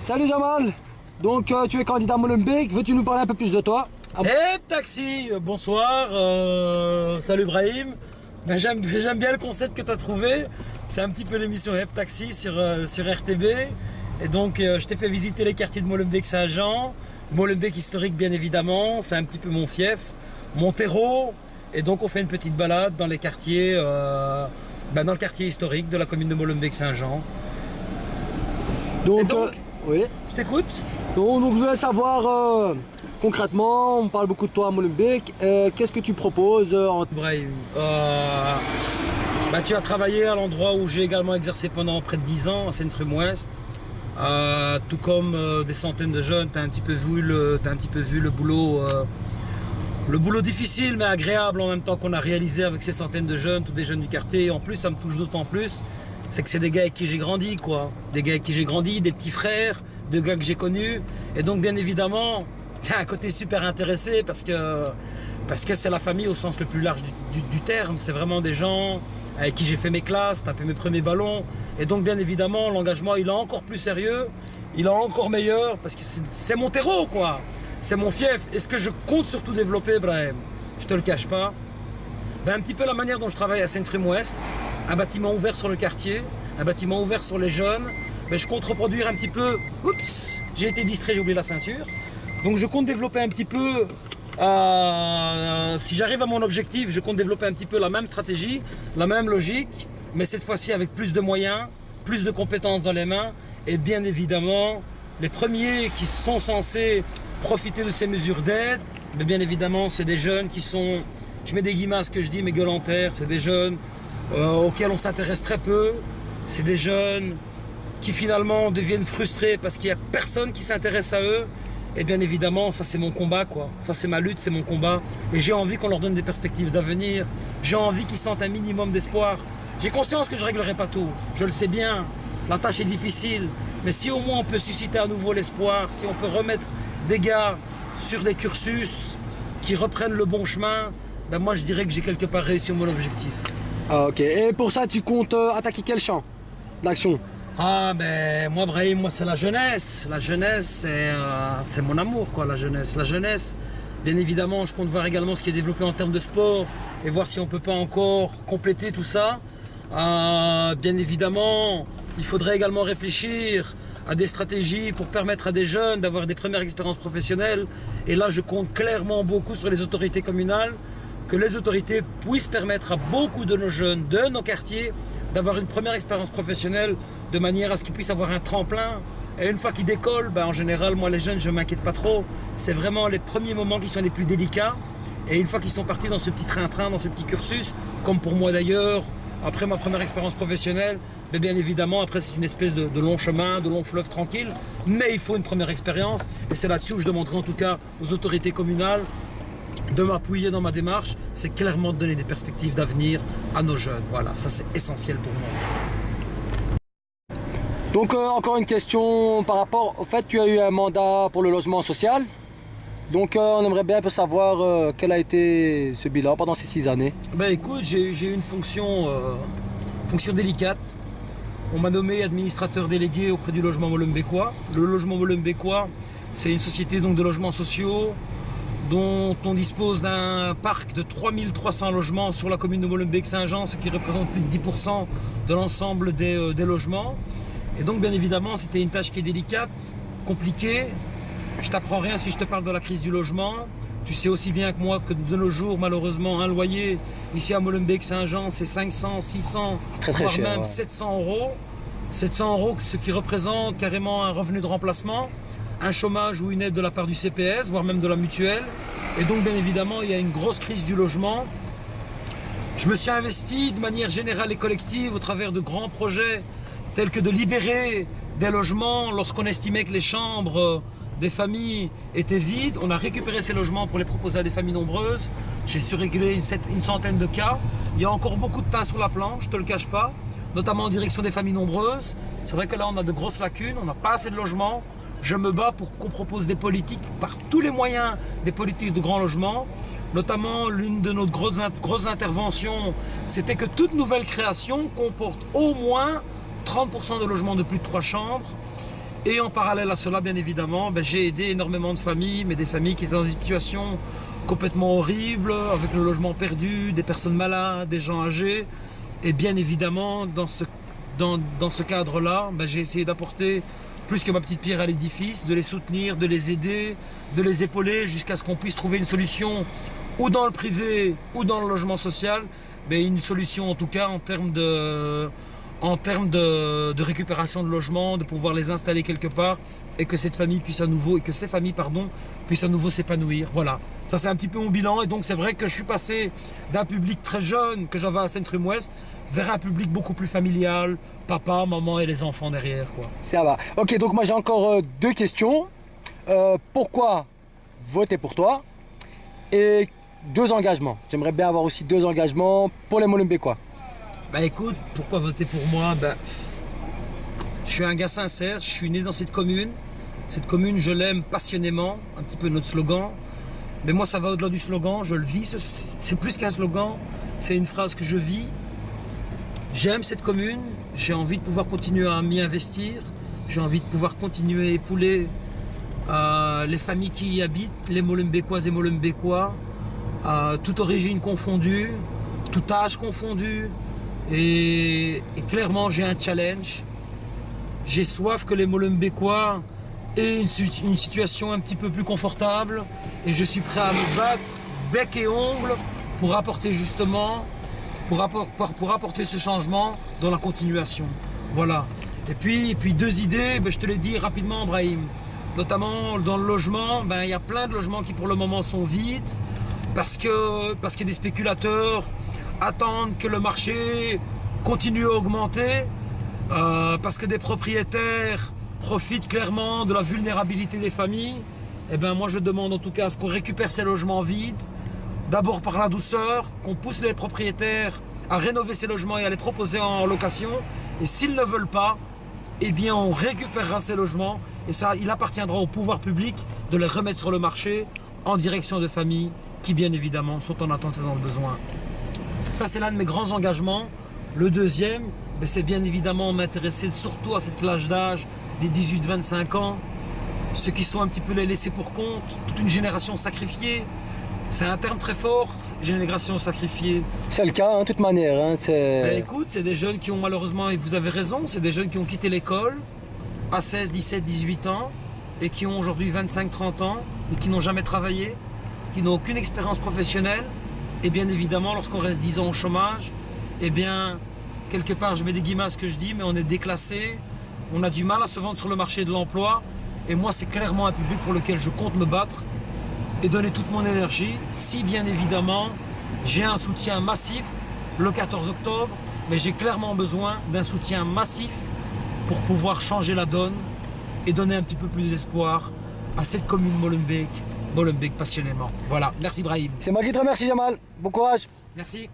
Salut Jamal. Donc tu es candidat à Molenbeek, veux-tu nous parler un peu plus de toi? Taxi, bonsoir, salut Brahim. Ben, j'aime bien le concept que tu as trouvé. C'est un petit peu l'émission Taxi sur RTB. Et donc je t'ai fait visiter les quartiers de Molenbeek-Saint-Jean. Molenbeek historique bien évidemment, c'est un petit peu mon fief, mon terreau. Et donc on fait une petite balade dans les quartiers, dans le quartier historique de la commune de Molenbeek-Saint-Jean. Donc, oui. Je t'écoute. Donc je voulais savoir concrètement, on parle beaucoup de toi à Molenbeek, qu'est-ce que tu proposes Brahim, tu as travaillé à l'endroit où j'ai également exercé pendant près de 10 ans, à Centrum-Ouest. Tout comme des centaines de jeunes, tu as un petit peu vu le boulot. Le boulot difficile mais agréable en même temps qu'on a réalisé avec ces centaines de jeunes, tous des jeunes du quartier. Et en plus, ça me touche d'autant plus, c'est que c'est des gars avec qui j'ai grandi, quoi. Des gars avec qui j'ai grandi, des petits frères, des gars que j'ai connus. Et donc, bien évidemment, il y a un côté super intéressé parce que c'est la famille au sens le plus large du terme. C'est vraiment des gens avec qui j'ai fait mes classes, tapé mes premiers ballons. Et donc, bien évidemment, l'engagement, il est encore plus sérieux, il est encore meilleur parce que c'est mon terreau, quoi. C'est mon fief. Et ce que je compte surtout développer, Brahim, je te le cache pas, un petit peu la manière dont je travaille à Centrum-Ouest, un bâtiment ouvert sur le quartier, un bâtiment ouvert sur les jeunes, je compte reproduire un petit peu. Oups, j'ai été distrait, j'ai oublié la ceinture. Donc je compte développer un petit peu, si j'arrive à mon objectif, je compte développer un petit peu la même stratégie, la même logique, mais cette fois-ci avec plus de moyens, plus de compétences dans les mains, et bien évidemment, les premiers qui sont censés profiter de ces mesures d'aide, mais bien évidemment, c'est des jeunes qui sont, je mets des guillemets à ce que je dis, mais gueules en terre, c'est des jeunes auxquels on s'intéresse très peu, c'est des jeunes qui finalement deviennent frustrés parce qu'il n'y a personne qui s'intéresse à eux. Et bien évidemment, ça c'est mon combat, quoi. Ça c'est ma lutte, c'est mon combat. Et j'ai envie qu'on leur donne des perspectives d'avenir. J'ai envie qu'ils sentent un minimum d'espoir. J'ai conscience que je ne réglerai pas tout. Je le sais bien. La tâche est difficile. Mais si au moins on peut susciter à nouveau l'espoir, si on peut remettre des gars sur des cursus qui reprennent le bon chemin, moi je dirais que j'ai quelque part réussi mon objectif. Ah, ok, et pour ça tu comptes attaquer quel champ d'action? Moi Brahim, c'est la jeunesse. La jeunesse, c'est mon amour, quoi, la jeunesse. La jeunesse, bien évidemment, je compte voir également ce qui est développé en termes de sport et voir si on ne peut pas encore compléter tout ça. Bien évidemment, il faudrait également réfléchir à des stratégies pour permettre à des jeunes d'avoir des premières expériences professionnelles. Et là, je compte clairement beaucoup sur les autorités communales, que les autorités puissent permettre à beaucoup de nos jeunes, de nos quartiers, d'avoir une première expérience professionnelle de manière à ce qu'ils puissent avoir un tremplin. Et une fois qu'ils décollent, en général, moi les jeunes, je ne m'inquiète pas trop. C'est vraiment les premiers moments qui sont les plus délicats. Et une fois qu'ils sont partis dans ce petit train-train, dans ce petit cursus, comme pour moi d'ailleurs, après ma première expérience professionnelle, bien évidemment, après c'est une espèce de long chemin, de long fleuve tranquille. Mais il faut une première expérience. Et c'est là-dessus où je demanderai en tout cas aux autorités communales de m'appuyer dans ma démarche, c'est clairement de donner des perspectives d'avenir à nos jeunes. Voilà, ça c'est essentiel pour moi. Donc encore une question par rapport au fait, tu as eu un mandat pour le logement social. Donc on aimerait bien un peu savoir quel a été ce bilan pendant ces 6 années. Écoute, j'ai eu une fonction délicate. On m'a nommé administrateur délégué auprès du logement molenbeekois. Le logement molenbeekois, c'est une société donc de logements sociaux dont on dispose d'un parc de 3300 logements sur la commune de Molenbeek-Saint-Jean, ce qui représente plus de 10% de l'ensemble des logements. Et donc bien évidemment c'était une tâche qui est délicate, compliquée. Je t'apprends rien si je te parle de la crise du logement. Tu sais aussi bien que moi que de nos jours, malheureusement, un loyer ici à Molenbeek-Saint-Jean, c'est 500, 600, voire cher, même ouais. 700 euros. 700 euros, ce qui représente carrément un revenu de remplacement, un chômage ou une aide de la part du CPS, voire même de la mutuelle. Et donc bien évidemment, il y a une grosse crise du logement. Je me suis investi de manière générale et collective au travers de grands projets tels que de libérer des logements lorsqu'on estimait que les chambres des familles étaient vides. On a récupéré ces logements pour les proposer à des familles nombreuses. J'ai su régler une centaine de cas. Il y a encore beaucoup de pain sur la planche, je ne te le cache pas, notamment en direction des familles nombreuses. C'est vrai que là, on a de grosses lacunes, on n'a pas assez de logements. Je me bats pour qu'on propose des politiques par tous les moyens, des politiques de grand logement. Notamment, l'une de nos grosses interventions, c'était que toute nouvelle création comporte au moins 30% de logements de plus de 3 chambres Et en parallèle à cela, bien évidemment, ben, j'ai aidé énormément de familles, mais des familles qui étaient dans une situation complètement horrible, avec le logement perdu, des personnes malades, des gens âgés. Et bien évidemment, dans ce cadre-là, ben, j'ai essayé d'apporter plus que ma petite pierre à l'édifice, de les soutenir, de les aider, de les épauler jusqu'à ce qu'on puisse trouver une solution ou dans le privé ou dans le logement social, mais une solution en tout cas en termes de récupération de logement, de pouvoir les installer quelque part et que cette famille puisse à nouveau, et que ces familles pardon, puissent à nouveau s'épanouir. Voilà, ça c'est un petit peu mon bilan et donc c'est vrai que je suis passé d'un public très jeune que j'avais à Centrum-Ouest vers un public beaucoup plus familial, papa, maman et les enfants derrière, quoi. Ça va. Ok, donc moi j'ai encore deux questions. Pourquoi voter pour toi? Et deux engagements. J'aimerais bien avoir aussi deux engagements pour les Molenbeekois. Bah écoute, pourquoi voter pour moi? Je suis un gars sincère, je suis né dans cette commune. Cette commune, je l'aime passionnément, un petit peu notre slogan. Mais moi, ça va au-delà du slogan, je le vis. C'est plus qu'un slogan, c'est une phrase que je vis. J'aime cette commune, j'ai envie de pouvoir continuer à m'y investir. J'ai envie de pouvoir continuer à épauler les familles qui y habitent, les Molenbeekoises et Molenbeekois, toute origine confondue, tout âge confondu. Et clairement, j'ai un challenge. J'ai soif que les Molenbeekois aient une situation un petit peu plus confortable. Et je suis prêt à me battre bec et ongle pour apporter justement, pour apporter ce changement dans la continuation. Voilà. Et puis deux idées, je te l'ai dit rapidement, Brahim. Notamment dans le logement, il y a plein de logements qui pour le moment sont vides parce qu'il y a des spéculateurs attendent que le marché continue à augmenter parce que des propriétaires profitent clairement de la vulnérabilité des familles. Et moi je demande en tout cas à ce qu'on récupère ces logements vides, d'abord par la douceur, qu'on pousse les propriétaires à rénover ces logements et à les proposer en location. Et s'ils ne veulent pas, eh bien on récupérera ces logements et ça, il appartiendra au pouvoir public de les remettre sur le marché en direction de familles qui bien évidemment sont en attente et dans le besoin. Ça c'est l'un de mes grands engagements. Le deuxième, c'est bien évidemment m'intéresser surtout à cette classe d'âge des 18-25 ans, ceux qui sont un petit peu les laissés pour compte, toute une génération sacrifiée. C'est un terme très fort, génération sacrifiée. C'est le cas, de toute manière. Écoute, c'est des jeunes qui ont malheureusement, et vous avez raison, c'est des jeunes qui ont quitté l'école à 16, 17, 18 ans et qui ont aujourd'hui 25, 30 ans et qui n'ont jamais travaillé, qui n'ont aucune expérience professionnelle. Et bien évidemment, lorsqu'on reste 10 ans au chômage, eh bien, quelque part, je mets des guillemets à ce que je dis, mais on est déclassé, on a du mal à se vendre sur le marché de l'emploi. Et moi, c'est clairement un public pour lequel je compte me battre et donner toute mon énergie, si bien évidemment, j'ai un soutien massif le 14 octobre, mais j'ai clairement besoin d'un soutien massif pour pouvoir changer la donne et donner un petit peu plus d'espoir à cette commune Molenbeek passionnément. Voilà, merci Brahim. C'est moi qui te remercie, Jamal. Bon courage. Merci.